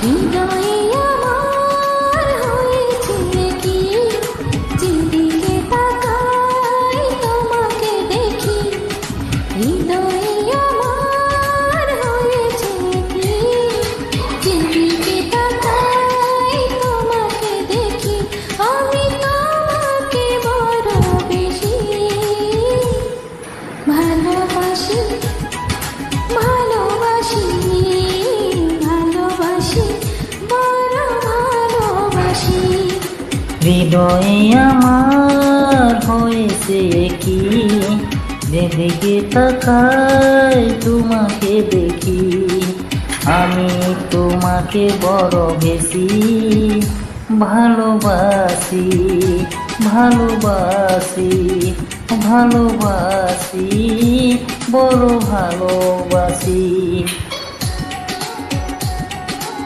হৃদয়ে আমার হয়েছে কি, যেদিকে তাকাই তোমাকে দেখি। হৃদয়ে আমার হয়েছে কি, যেদিকে তাকাই তোমাকে দেখি। আমি তোমাকে বড় বেশি ভালোবাসি, ভালোবাসি, ভালোবাসি, বড় ভালোবাসি। হৃদয়ে আমার হয়েছে কি, যেদিকে তাকাই তোমাকে দেখি। আমি তোমাকে বড় বেশি ভালোবাসি, ভালোবাসি, ভালোবাসি, বড় ভালোবাসি।